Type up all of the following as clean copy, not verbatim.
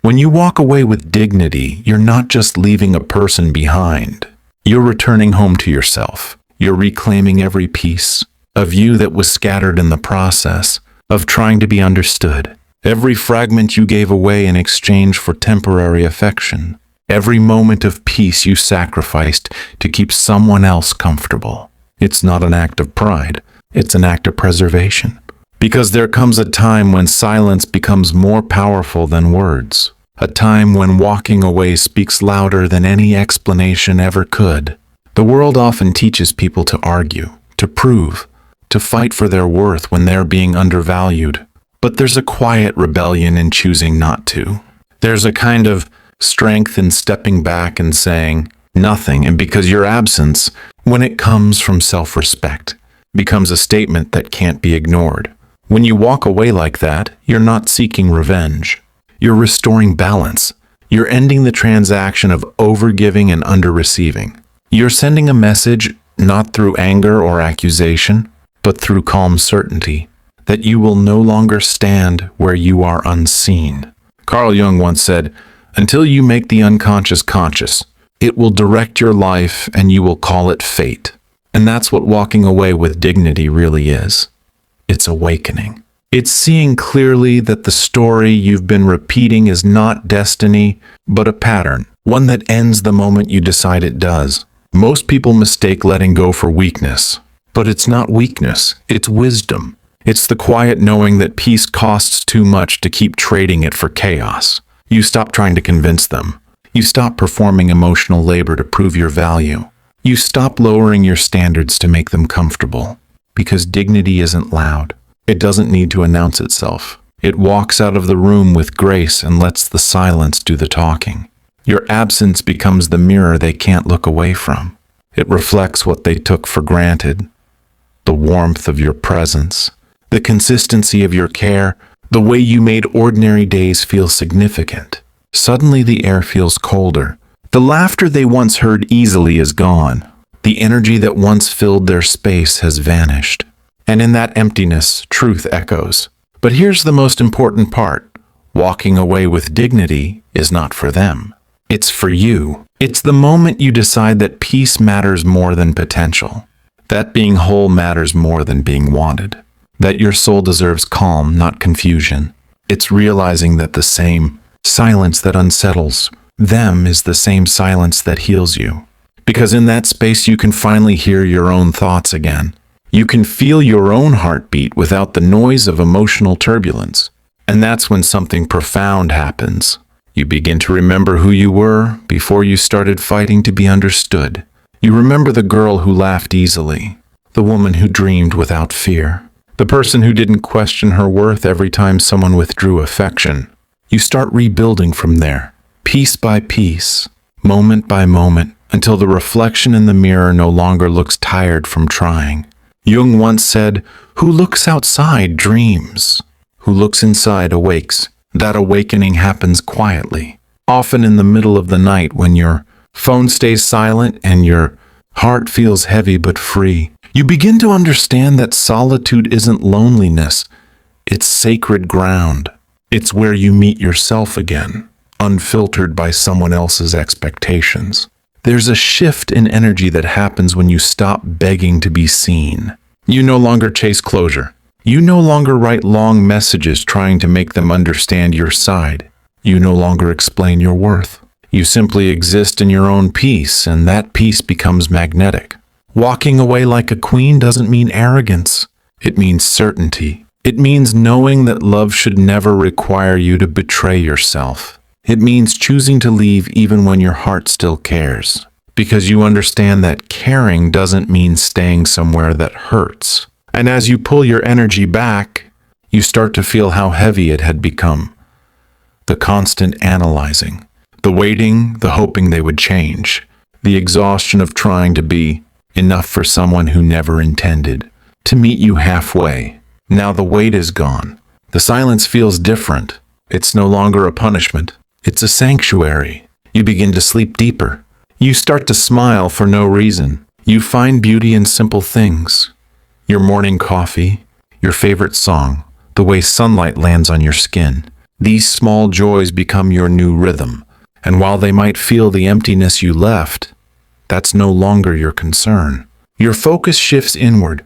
When you walk away with dignity, you're not just leaving a person behind. You're returning home to yourself. You're reclaiming every piece of you that was scattered in the process of trying to be understood. Every fragment you gave away in exchange for temporary affection. Every moment of peace you sacrificed to keep someone else comfortable. It's not an act of pride. It's an act of preservation. Because there comes a time when silence becomes more powerful than words. A time when walking away speaks louder than any explanation ever could. The world often teaches people to argue, to prove, to fight for their worth when they're being undervalued. But there's a quiet rebellion in choosing not to. There's a kind of strength in stepping back and saying nothing, and because your absence, when it comes from self-respect, becomes a statement that can't be ignored. When you walk away like that, you're not seeking revenge. You're restoring balance. You're ending the transaction of overgiving and under-receiving. You're sending a message not through anger or accusation, but through calm certainty that you will no longer stand where you are unseen. Carl Jung once said, "Until you make the unconscious conscious, it will direct your life and you will call it fate." And that's what walking away with dignity really is. It's awakening. It's seeing clearly that the story you've been repeating is not destiny, but a pattern, one that ends the moment you decide it does. Most people mistake letting go for weakness, but it's not weakness, it's wisdom. It's the quiet knowing that peace costs too much to keep trading it for chaos. You stop trying to convince them. You stop performing emotional labor to prove your value. You stop lowering your standards to make them comfortable. Because dignity isn't loud. It doesn't need to announce itself. It walks out of the room with grace and lets the silence do the talking. Your absence becomes the mirror they can't look away from. It reflects what they took for granted. The warmth of your presence, the consistency of your care, the way you made ordinary days feel significant. Suddenly the air feels colder. The laughter they once heard easily is gone. The energy that once filled their space has vanished. And in that emptiness, truth echoes. But here's the most important part. Walking away with dignity is not for them. It's for you. It's the moment you decide that peace matters more than potential. That being whole matters more than being wanted. That your soul deserves calm, not confusion. It's realizing that the same silence that unsettles them is the same silence that heals you. Because in that space you can finally hear your own thoughts again. You can feel your own heartbeat without the noise of emotional turbulence. And that's when something profound happens. You begin to remember who you were before you started fighting to be understood. You remember the girl who laughed easily, the woman who dreamed without fear, the person who didn't question her worth every time someone withdrew affection. You start rebuilding from there, piece by piece, moment by moment, until the reflection in the mirror no longer looks tired from trying. Jung once said, "Who looks outside dreams. Who looks inside awakes." That awakening happens quietly, often in the middle of the night when your phone stays silent and your heart feels heavy but free. You begin to understand that solitude isn't loneliness, it's sacred ground. It's where you meet yourself again, unfiltered by someone else's expectations. There's a shift in energy that happens when you stop begging to be seen. You no longer chase closure. You no longer write long messages trying to make them understand your side. You no longer explain your worth. You simply exist in your own peace, and that peace becomes magnetic. Walking away like a queen doesn't mean arrogance. It means certainty. It means knowing that love should never require you to betray yourself. It means choosing to leave even when your heart still cares. Because you understand that caring doesn't mean staying somewhere that hurts. And as you pull your energy back, you start to feel how heavy it had become. The constant analyzing, the waiting, the hoping they would change, the exhaustion of trying to be enough for someone who never intended to meet you halfway. Now the weight is gone. The silence feels different. It's no longer a punishment. It's a sanctuary. You begin to sleep deeper. You start to smile for no reason. You find beauty in simple things. Your morning coffee, your favorite song, the way sunlight lands on your skin. These small joys become your new rhythm, and while they might feel the emptiness you left, that's no longer your concern. Your focus shifts inward,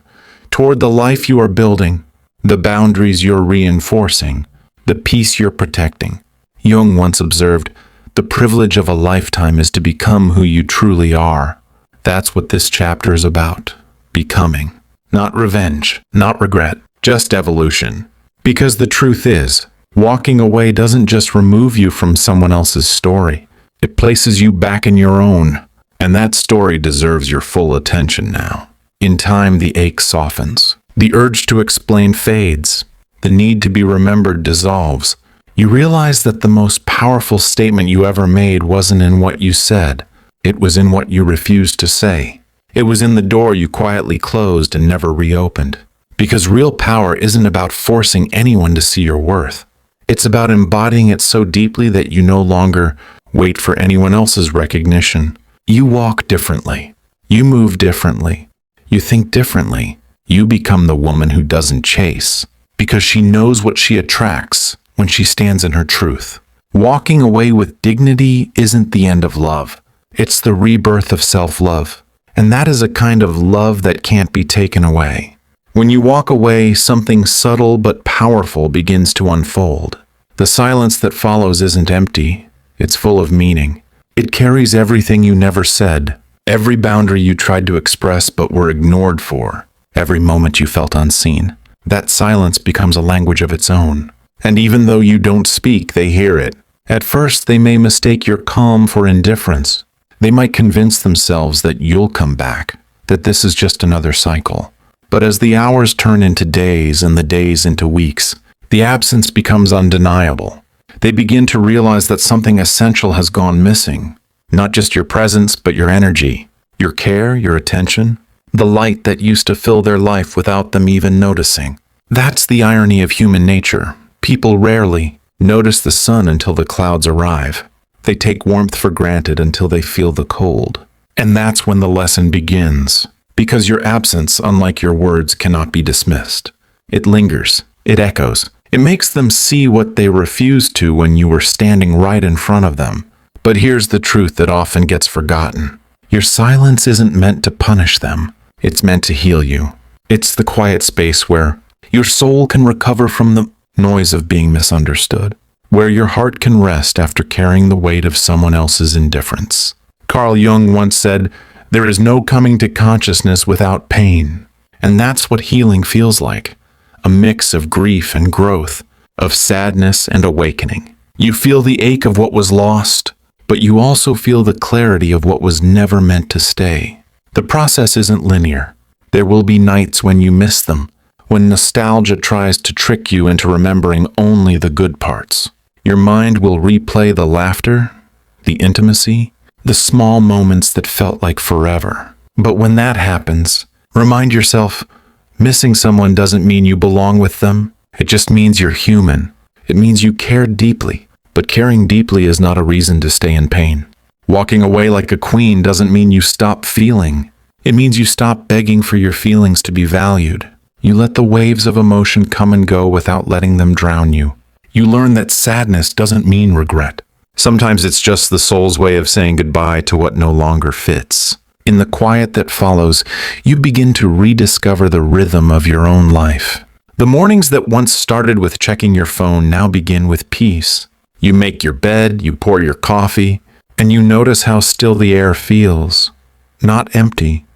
toward the life you are building, the boundaries you're reinforcing, the peace you're protecting. Jung once observed, "The privilege of a lifetime is to become who you truly are." That's what this chapter is about. Becoming. Not revenge, not regret, just evolution. Because the truth is, walking away doesn't just remove you from someone else's story. It places you back in your own. And that story deserves your full attention now. In time, the ache softens. The urge to explain fades. The need to be remembered dissolves. You realize that the most powerful statement you ever made wasn't in what you said. It was in what you refused to say. It was in the door you quietly closed and never reopened. Because real power isn't about forcing anyone to see your worth. It's about embodying it so deeply that you no longer wait for anyone else's recognition. You walk differently. You move differently. You think differently. You become the woman who doesn't chase, because she knows what she attracts when she stands in her truth. Walking away with dignity isn't the end of love. It's the rebirth of self-love. And that is a kind of love that can't be taken away. When you walk away, something subtle but powerful begins to unfold. The silence that follows isn't empty. It's full of meaning. It carries everything you never said, every boundary you tried to express but were ignored for, every moment you felt unseen. That silence becomes a language of its own. And even though you don't speak, they hear it. At first, they may mistake your calm for indifference. They might convince themselves that you'll come back, that this is just another cycle. But as the hours turn into days and the days into weeks, the absence becomes undeniable. They begin to realize that something essential has gone missing. Not just your presence, but your energy, your care, your attention, the light that used to fill their life without them even noticing. That's the irony of human nature. People rarely notice the sun until the clouds arrive. They take warmth for granted until they feel the cold. And that's when the lesson begins. Because your absence, unlike your words, cannot be dismissed. It lingers. It echoes. It makes them see what they refused to when you were standing right in front of them. But here's the truth that often gets forgotten. Your silence isn't meant to punish them. It's meant to heal you. It's the quiet space where your soul can recover from the noise of being misunderstood, where your heart can rest after carrying the weight of someone else's indifference. Carl Jung once said, "There is no coming to consciousness without pain." And that's what healing feels like. A mix of grief and growth, of sadness and awakening. You feel the ache of what was lost, but you also feel the clarity of what was never meant to stay. The process isn't linear. There will be nights when you miss them, when nostalgia tries to trick you into remembering only the good parts. Your mind will replay the laughter, the intimacy, the small moments that felt like forever. But when that happens, remind yourself, missing someone doesn't mean you belong with them. It just means you're human. It means you cared deeply. But caring deeply is not a reason to stay in pain. Walking away like a queen doesn't mean you stop feeling. It means you stop begging for your feelings to be valued. You let the waves of emotion come and go without letting them drown you. You learn that sadness doesn't mean regret. Sometimes it's just the soul's way of saying goodbye to what no longer fits. In the quiet that follows, you begin to rediscover the rhythm of your own life. The mornings that once started with checking your phone now begin with peace. You make your bed, you pour your coffee, and you notice how still the air feels. Not empty,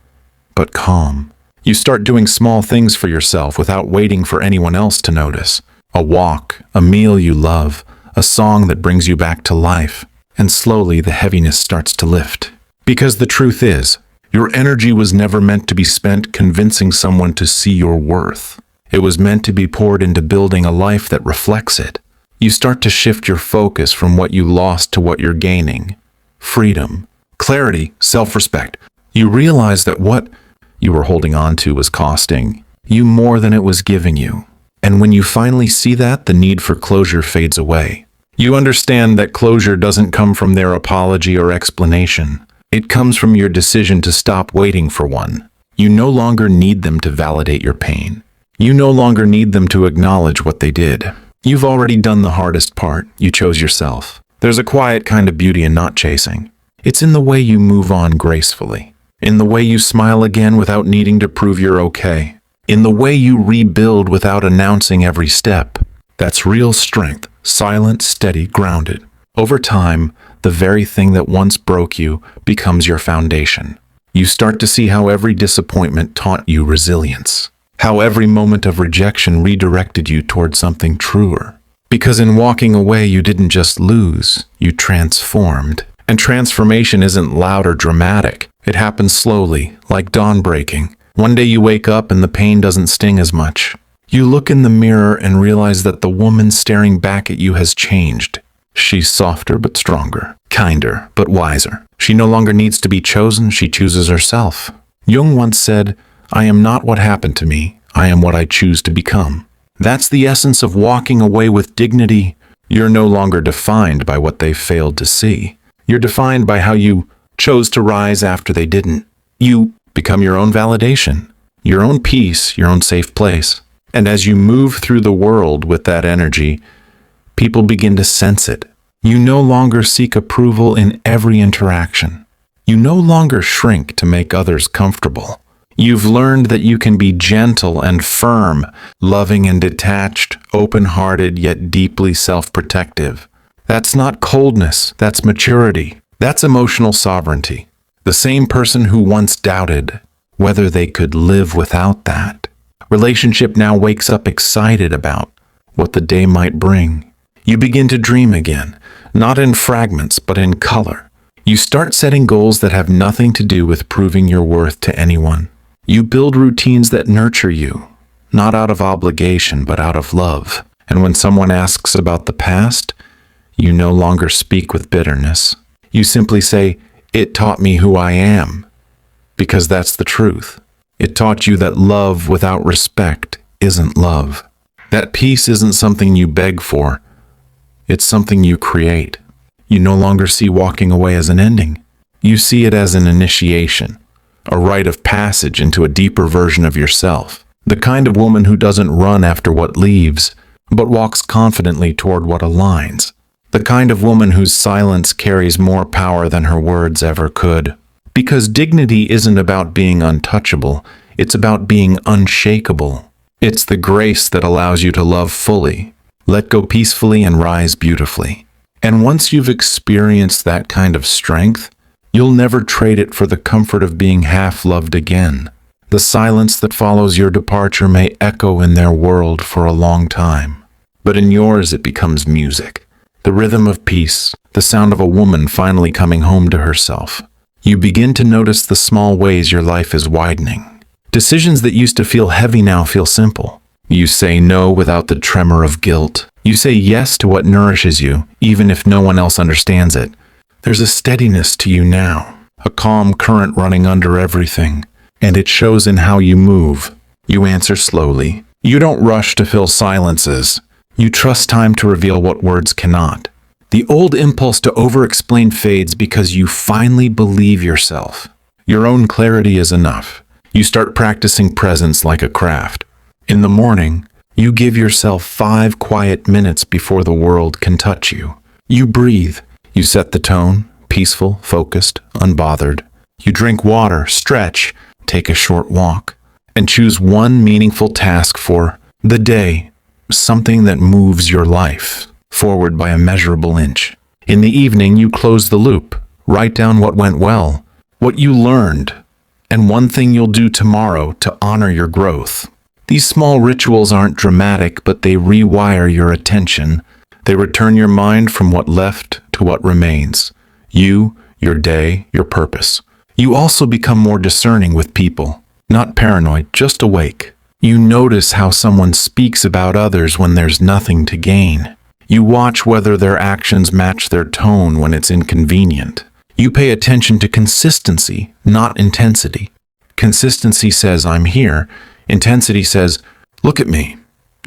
but calm. You start doing small things for yourself without waiting for anyone else to notice. A walk, a meal you love, a song that brings you back to life. And slowly the heaviness starts to lift. Because the truth is, your energy was never meant to be spent convincing someone to see your worth. It was meant to be poured into building a life that reflects it. You start to shift your focus from what you lost to what you're gaining. Freedom, clarity, self-respect. You realize that what you were holding on to was costing you more than it was giving you. And when you finally see that, the need for closure fades away. You understand that closure doesn't come from their apology or explanation. It comes from your decision to stop waiting for one. You no longer need them to validate your pain. You no longer need them to acknowledge what they did. You've already done the hardest part. You chose yourself. There's a quiet kind of beauty in not chasing. It's in the way you move on gracefully. In the way you smile again without needing to prove you're okay. In the way you rebuild without announcing every step. That's real strength. Silent, steady, grounded. Over time, the very thing that once broke you becomes your foundation. You start to see how every disappointment taught you resilience. How every moment of rejection redirected you toward something truer. Because in walking away, you didn't just lose, you transformed. And transformation isn't loud or dramatic. It happens slowly, like dawn breaking. One day you wake up and the pain doesn't sting as much. You look in the mirror and realize that the woman staring back at you has changed. She's softer but stronger, kinder but wiser. She no longer needs to be chosen, she chooses herself. Jung once said, "I am not what happened to me, I am what I choose to become." That's the essence of walking away with dignity. You're no longer defined by what they failed to see. You're defined by how you chose to rise after they didn't. You become your own validation, your own peace, your own safe place. And as you move through the world with that energy, people begin to sense it. You no longer seek approval in every interaction. You no longer shrink to make others comfortable. You've learned that you can be gentle and firm, loving and detached, open-hearted yet deeply self-protective. That's not coldness, that's maturity. That's emotional sovereignty. The same person who once doubted whether they could live without that relationship now wakes up excited about what the day might bring. You begin to dream again, not in fragments, but in color. You start setting goals that have nothing to do with proving your worth to anyone. You build routines that nurture you, not out of obligation, but out of love. And when someone asks about the past, you no longer speak with bitterness. You simply say, "It taught me who I am," because that's the truth. It taught you that love without respect isn't love. That peace isn't something you beg for. It's something you create. You no longer see walking away as an ending. You see it as an initiation, a rite of passage into a deeper version of yourself. The kind of woman who doesn't run after what leaves, but walks confidently toward what aligns. The kind of woman whose silence carries more power than her words ever could. Because dignity isn't about being untouchable, it's about being unshakable. It's the grace that allows you to love fully, let go peacefully, and rise beautifully. And once you've experienced that kind of strength, you'll never trade it for the comfort of being half-loved again. The silence that follows your departure may echo in their world for a long time, but in yours it becomes music. The rhythm of peace, the sound of a woman finally coming home to herself. You begin to notice the small ways your life is widening. Decisions that used to feel heavy now feel simple. You say no without the tremor of guilt. You say yes to what nourishes you, even if no one else understands it. There's a steadiness to you now, a calm current running under everything, and it shows in how you move. You answer slowly. You don't rush to fill silences. You trust time to reveal what words cannot. The old impulse to over-explain fades because you finally believe yourself. Your own clarity is enough. You start practicing presence like a craft. In the morning, you give yourself 5 quiet minutes before the world can touch you. You breathe. You set the tone, peaceful, focused, unbothered. You drink water, stretch, take a short walk, and choose one meaningful task for the day, something that moves your life forward by a measurable inch. In the evening, you close the loop, write down what went well, what you learned, and one thing you'll do tomorrow to honor your growth. These small rituals aren't dramatic, but they rewire your attention. They return your mind from what left to what remains. You, your day, your purpose. You also become more discerning with people. Not paranoid, just awake. You notice how someone speaks about others when there's nothing to gain. You watch whether their actions match their tone when it's inconvenient. You pay attention to consistency, not intensity. Consistency says, "I'm here." Intensity says, "Look at me."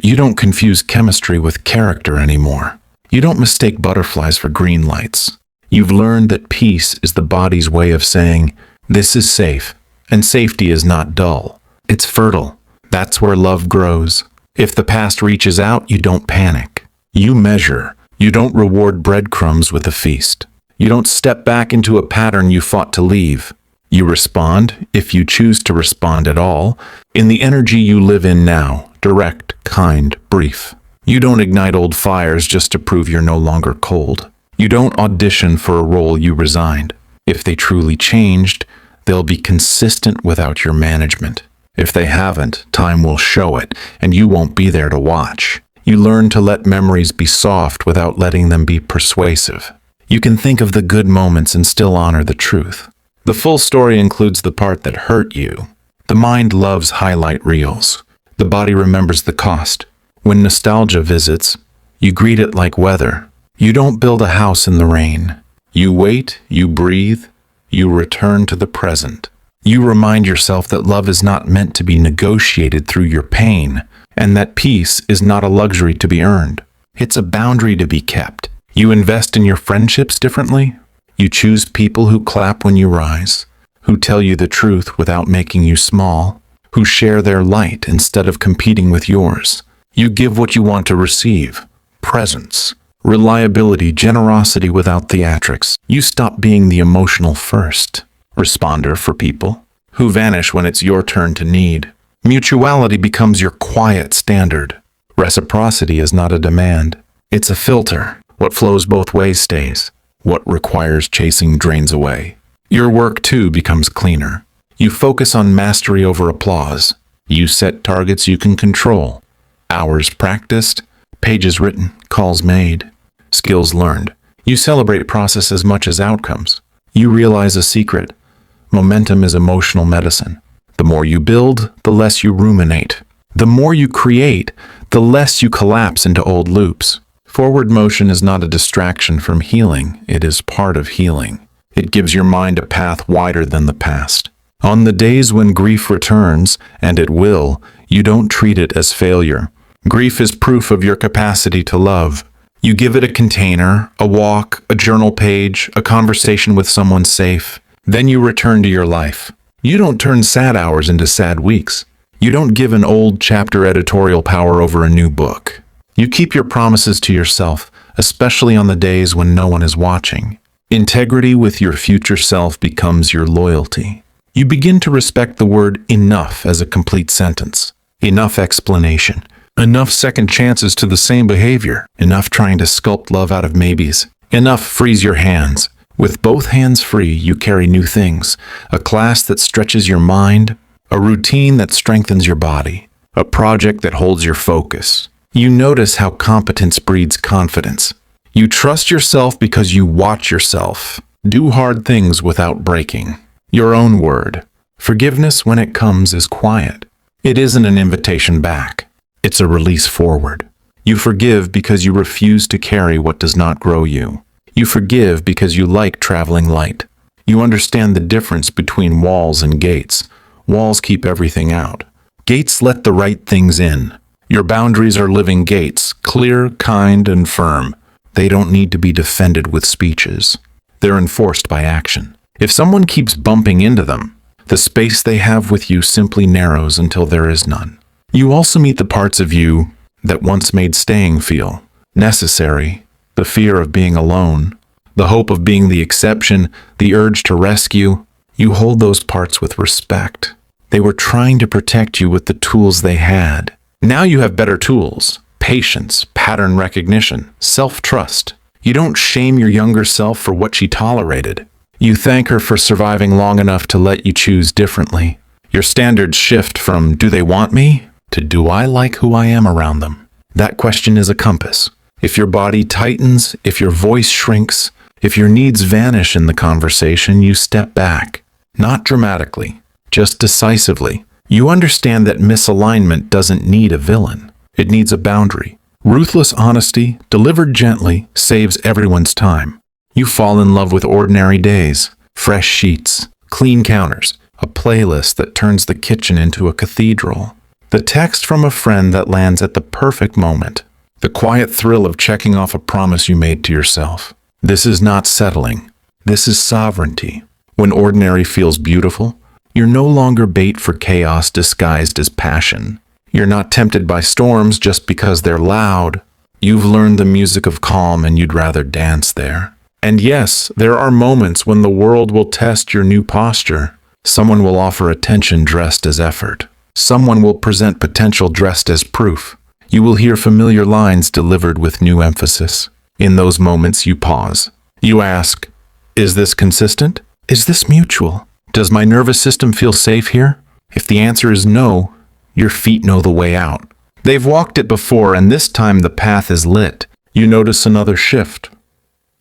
You don't confuse chemistry with character anymore. You don't mistake butterflies for green lights. You've learned that peace is the body's way of saying, "This is safe," and safety is not dull. It's fertile. That's where love grows. If the past reaches out, you don't panic. You measure. You don't reward breadcrumbs with a feast. You don't step back into a pattern you fought to leave. You respond, if you choose to respond at all, in the energy you live in now, direct, kind, brief. You don't ignite old fires just to prove you're no longer cold. You don't audition for a role you resigned. If they truly changed, they'll be consistent without your management. If they haven't, time will show it, and you won't be there to watch. You learn to let memories be soft without letting them be persuasive. You can think of the good moments and still honor the truth. The full story includes the part that hurt you. The mind loves highlight reels. The body remembers the cost. When nostalgia visits, you greet it like weather. You don't build a house in the rain. You wait, you breathe, you return to the present. You remind yourself that love is not meant to be negotiated through your pain, and that peace is not a luxury to be earned. It's a boundary to be kept. You invest in your friendships differently. You choose people who clap when you rise, who tell you the truth without making you small, who share their light instead of competing with yours. You give what you want to receive. Presence, reliability, generosity without theatrics. You stop being the emotional first responder for people who vanish when it's your turn to need. Mutuality becomes your quiet standard. Reciprocity is not a demand. It's a filter. What flows both ways stays. What requires chasing drains away. Your work, too, becomes cleaner. You focus on mastery over applause. You set targets you can control. Hours practiced, pages written, calls made, skills learned. You celebrate process as much as outcomes. You realize a secret. Momentum is emotional medicine. The more you build, the less you ruminate. The more you create, the less you collapse into old loops. Forward motion is not a distraction from healing, it is part of healing. It gives your mind a path wider than the past. On the days when grief returns, and it will, you don't treat it as failure. Grief is proof of your capacity to love. You give it a container, a walk, a journal page, a conversation with someone safe. Then you return to your life. You don't turn sad hours into sad weeks. You don't give an old chapter editorial power over a new book. You keep your promises to yourself, especially on the days when no one is watching. Integrity with your future self becomes your loyalty. You begin to respect the word enough as a complete sentence. Enough explanation. Enough second chances to the same behavior. Enough trying to sculpt love out of maybes. Enough frees your hands. With both hands free, you carry new things. A class that stretches your mind. A routine that strengthens your body. A project that holds your focus. You notice how competence breeds confidence. You trust yourself because you watch yourself. Do hard things without breaking. Your own word. Forgiveness, when it comes, is quiet. It isn't an invitation back. It's a release forward. You forgive because you refuse to carry what does not grow you. You forgive because you like traveling light. You understand the difference between walls and gates. Walls keep everything out. Gates let the right things in. Your boundaries are living gates, clear, kind, and firm. They don't need to be defended with speeches. They're enforced by action. If someone keeps bumping into them, the space they have with you simply narrows until there is none. You also meet the parts of you that once made staying feel necessary, the fear of being alone, the hope of being the exception, the urge to rescue. You hold those parts with respect. They were trying to protect you with the tools they had. Now you have better tools, patience, pattern recognition, self-trust. You don't shame your younger self for what she tolerated. You thank her for surviving long enough to let you choose differently. Your standards shift from "do they want me?" to "do I like who I am around them?" That question is a compass. If your body tightens, if your voice shrinks, if your needs vanish in the conversation, you step back. Not dramatically, just decisively. You understand that misalignment doesn't need a villain. It needs a boundary. Ruthless honesty, delivered gently, saves everyone's time. You fall in love with ordinary days, fresh sheets, clean counters, a playlist that turns the kitchen into a cathedral. The text from a friend that lands at the perfect moment. The quiet thrill of checking off a promise you made to yourself. This is not settling. This is sovereignty. When ordinary feels beautiful, you're no longer bait for chaos disguised as passion. You're not tempted by storms just because they're loud. You've learned the music of calm and you'd rather dance there. And yes, there are moments when the world will test your new posture. Someone will offer attention dressed as effort. Someone will present potential dressed as proof. You will hear familiar lines delivered with new emphasis. In those moments, you pause. You ask, is this consistent? Is this mutual? Does my nervous system feel safe here? If the answer is no, your feet know the way out. They've walked it before, and this time the path is lit. You notice another shift.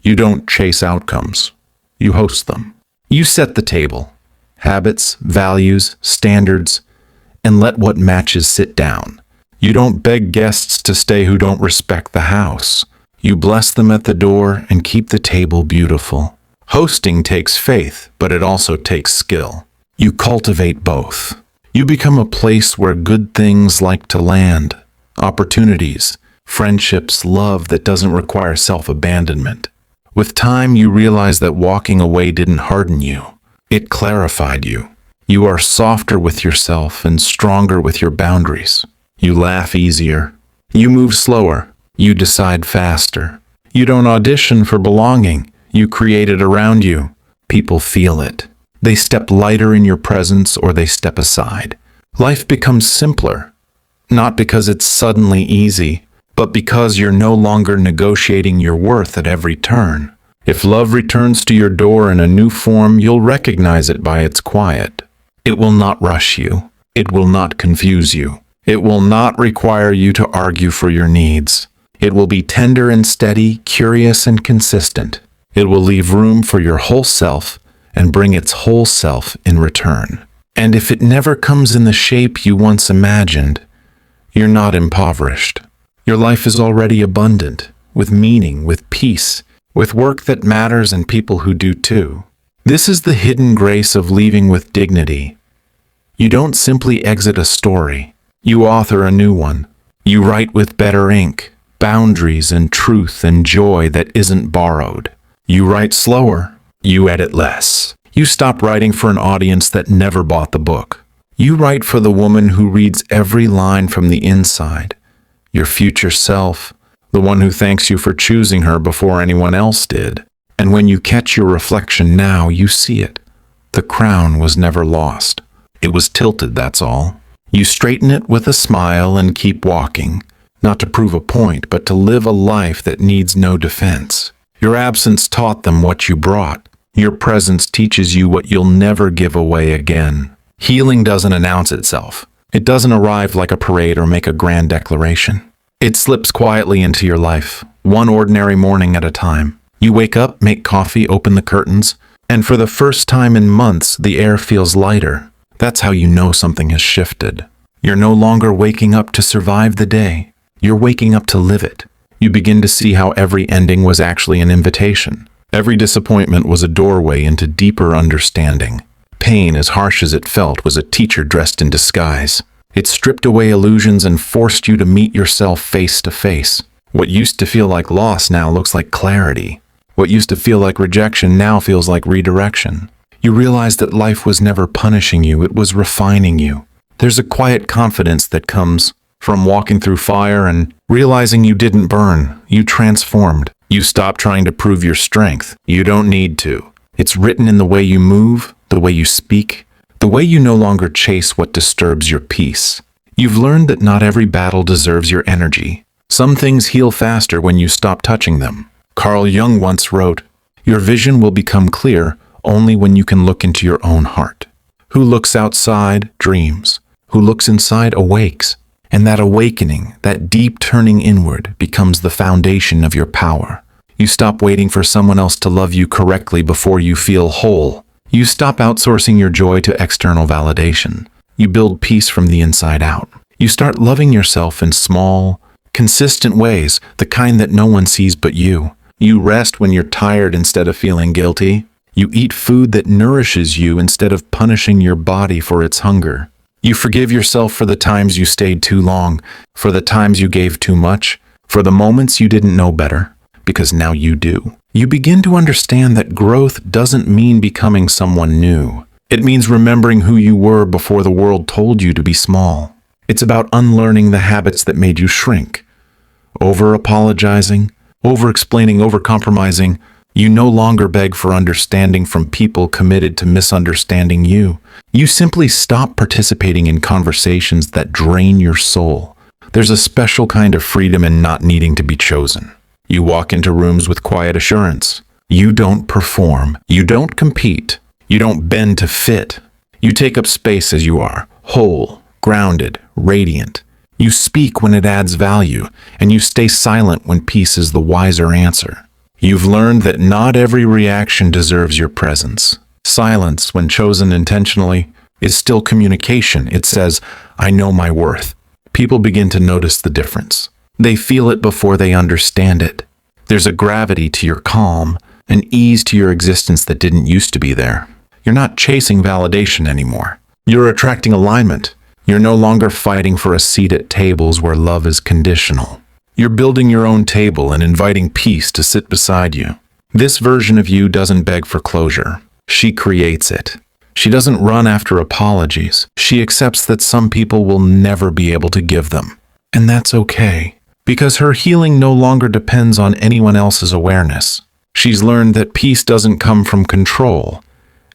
You don't chase outcomes. You host them. You set the table. Habits, values, standards, and let what matches sit down. You don't beg guests to stay who don't respect the house. You bless them at the door and keep the table beautiful. Hosting takes faith, but it also takes skill. You cultivate both. You become a place where good things like to land. Opportunities, friendships, love that doesn't require self-abandonment. With time, you realize that walking away didn't harden you. It clarified you. You are softer with yourself and stronger with your boundaries. You laugh easier. You move slower. You decide faster. You don't audition for belonging. You create it around you. People feel it. They step lighter in your presence or they step aside. Life becomes simpler, not because it's suddenly easy, but because you're no longer negotiating your worth at every turn. If love returns to your door in a new form, you'll recognize it by its quiet. It will not rush you. It will not confuse you. It will not require you to argue for your needs. It will be tender and steady, curious and consistent. It will leave room for your whole self and bring its whole self in return. And if it never comes in the shape you once imagined, you're not impoverished. Your life is already abundant, with meaning, with peace, with work that matters and people who do too. This is the hidden grace of leaving with dignity. You don't simply exit a story. You author a new one. You write with better ink, boundaries and truth and joy that isn't borrowed. You write slower. You edit less. You stop writing for an audience that never bought the book. You write for the woman who reads every line from the inside. Your future self, the one who thanks you for choosing her before anyone else did. And when you catch your reflection now, you see it. The crown was never lost. It was tilted, that's all. You straighten it with a smile and keep walking, not to prove a point, but to live a life that needs no defense. Your absence taught them what you brought. Your presence teaches you what you'll never give away again. Healing doesn't announce itself. It doesn't arrive like a parade or make a grand declaration. It slips quietly into your life, one ordinary morning at a time. You wake up, make coffee, open the curtains, and for the first time in months, the air feels lighter. That's how you know something has shifted. You're no longer waking up to survive the day. You're waking up to live it. You begin to see how every ending was actually an invitation. Every disappointment was a doorway into deeper understanding. Pain, as harsh as it felt, was a teacher dressed in disguise. It stripped away illusions and forced you to meet yourself face to face. What used to feel like loss now looks like clarity. What used to feel like rejection now feels like redirection. You realize that life was never punishing you, it was refining you. There's a quiet confidence that comes from walking through fire and realizing you didn't burn, you transformed. You stopped trying to prove your strength. You don't need to. It's written in the way you move, the way you speak, the way you no longer chase what disturbs your peace. You've learned that not every battle deserves your energy. Some things heal faster when you stop touching them. Carl Jung once wrote, "Your vision will become clear only when you can look into your own heart. Who looks outside dreams. Who looks inside awakes. And that awakening, that deep turning inward, becomes the foundation of your power. You stop waiting for someone else to love you correctly before you feel whole. You stop outsourcing your joy to external validation. You build peace from the inside out. You start loving yourself in small, consistent ways, the kind that no one sees but you. You rest when you're tired instead of feeling guilty. You eat food that nourishes you instead of punishing your body for its hunger. You forgive yourself for the times you stayed too long, for the times you gave too much, for the moments you didn't know better, because now you do. You begin to understand that growth doesn't mean becoming someone new. It means remembering who you were before the world told you to be small. It's about unlearning the habits that made you shrink, over-apologizing, over-explaining, over-compromising. You no longer beg for understanding from people committed to misunderstanding you. You simply stop participating in conversations that drain your soul. There's a special kind of freedom in not needing to be chosen. You walk into rooms with quiet assurance. You don't perform. You don't compete. You don't bend to fit. You take up space as you are, whole, grounded, radiant. You speak when it adds value, and you stay silent when peace is the wiser answer. You've learned that not every reaction deserves your presence. Silence, when chosen intentionally, is still communication. It says, I know my worth. People begin to notice the difference. They feel it before they understand it. There's a gravity to your calm, an ease to your existence that didn't used to be there. You're not chasing validation anymore. You're attracting alignment. You're no longer fighting for a seat at tables where love is conditional. You're building your own table and inviting peace to sit beside you. This version of you doesn't beg for closure. She creates it. She doesn't run after apologies. She accepts that some people will never be able to give them. And that's okay, because her healing no longer depends on anyone else's awareness. She's learned that peace doesn't come from control.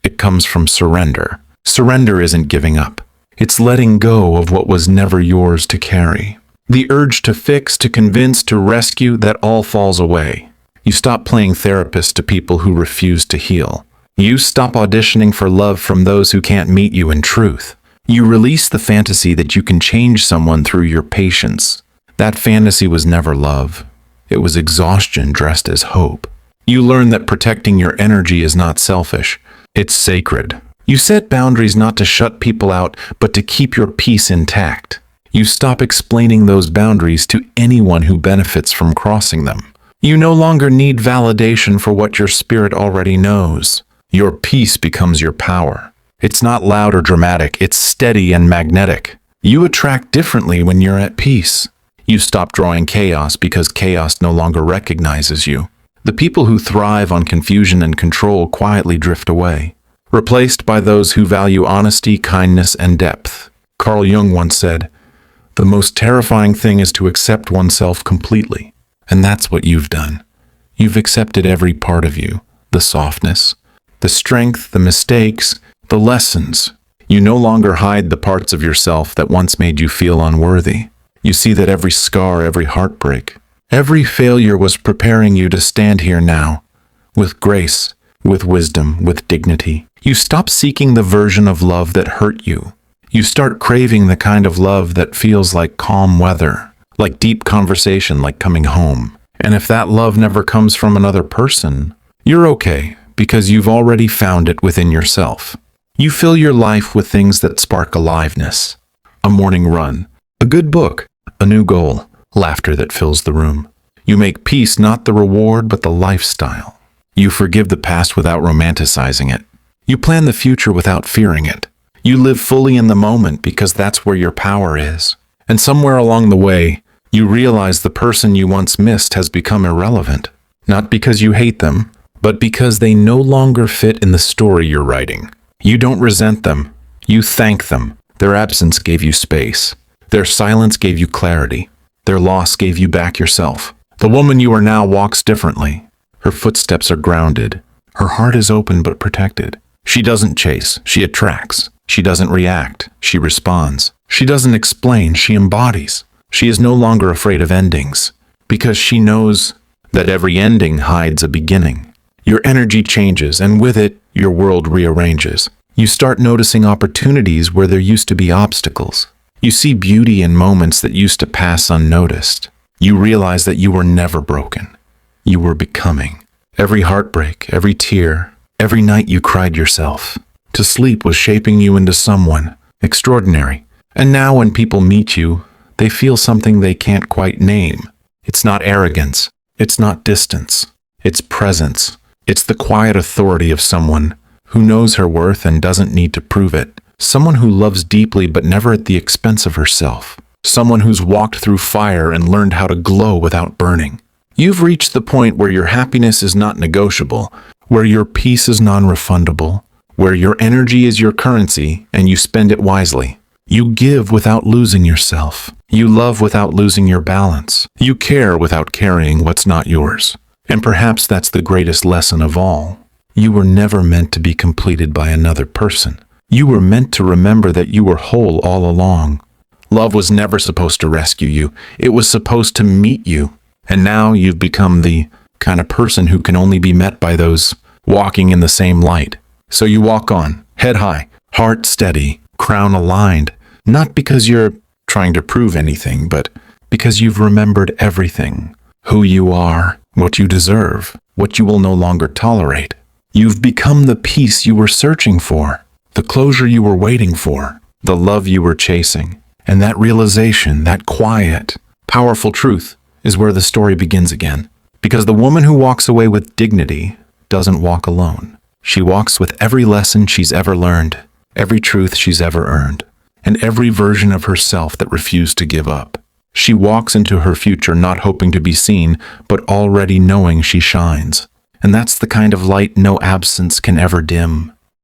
It comes from surrender. Surrender isn't giving up. It's letting go of what was never yours to carry. The urge to fix, to convince, to rescue, that all falls away. You stop playing therapist to people who refuse to heal. You stop auditioning for love from those who can't meet you in truth. You release the fantasy that you can change someone through your patience. That fantasy was never love. It was exhaustion dressed as hope. You learn that protecting your energy is not selfish. It's sacred. You set boundaries not to shut people out, but to keep your peace intact. You stop explaining those boundaries to anyone who benefits from crossing them. You no longer need validation for what your spirit already knows. Your peace becomes your power. It's not loud or dramatic, it's steady and magnetic. You attract differently when you're at peace. You stop drawing chaos because chaos no longer recognizes you. The people who thrive on confusion and control quietly drift away, replaced by those who value honesty, kindness, and depth. Carl Jung once said, "The most terrifying thing is to accept oneself completely." And that's what you've done. You've accepted every part of you, the softness, the strength, the mistakes, the lessons. You no longer hide the parts of yourself that once made you feel unworthy. You see that every scar, every heartbreak, every failure was preparing you to stand here now, with grace, with wisdom, with dignity. You stop seeking the version of love that hurt you. You start craving the kind of love that feels like calm weather, like deep conversation, like coming home. And if that love never comes from another person, you're okay, because you've already found it within yourself. You fill your life with things that spark aliveness. A morning run, a good book, a new goal, laughter that fills the room. You make peace not the reward, but the lifestyle. You forgive the past without romanticizing it. You plan the future without fearing it. You live fully in the moment because that's where your power is. And somewhere along the way, you realize the person you once missed has become irrelevant. Not because you hate them, but because they no longer fit in the story you're writing. You don't resent them. You thank them. Their absence gave you space. Their silence gave you clarity. Their loss gave you back yourself. The woman you are now walks differently. Her footsteps are grounded. Her heart is open but protected. She doesn't chase, she attracts. She doesn't react, she responds. She doesn't explain, she embodies. She is no longer afraid of endings, because she knows that every ending hides a beginning. Your energy changes, and with it, your world rearranges. You start noticing opportunities where there used to be obstacles. You see beauty in moments that used to pass unnoticed. You realize that you were never broken. You were becoming. Every heartbreak, every tear, every night you cried yourself to sleep was shaping you into someone extraordinary. And now when people meet you, they feel something they can't quite name. It's not arrogance. It's not distance. It's presence. It's the quiet authority of someone who knows her worth and doesn't need to prove it. Someone who loves deeply but never at the expense of herself. Someone who's walked through fire and learned how to glow without burning. You've reached the point where your happiness is not negotiable, where your peace is non-refundable, where your energy is your currency and you spend it wisely. You give without losing yourself. You love without losing your balance. You care without carrying what's not yours. And perhaps that's the greatest lesson of all. You were never meant to be completed by another person. You were meant to remember that you were whole all along. Love was never supposed to rescue you. It was supposed to meet you. And now you've become the kind of person who can only be met by those walking in the same light. So you walk on, head high, heart steady, crown aligned, not because you're trying to prove anything, but because you've remembered everything. Who you are, what you deserve, what you will no longer tolerate. You've become the peace you were searching for, the closure you were waiting for, the love you were chasing. And that realization, that quiet, powerful truth is where the story begins again. Because the woman who walks away with dignity doesn't walk alone. She walks with every lesson she's ever learned, every truth she's ever earned, and every version of herself that refused to give up. She walks into her future not hoping to be seen, but already knowing she shines. And that's the kind of light no absence can ever dim.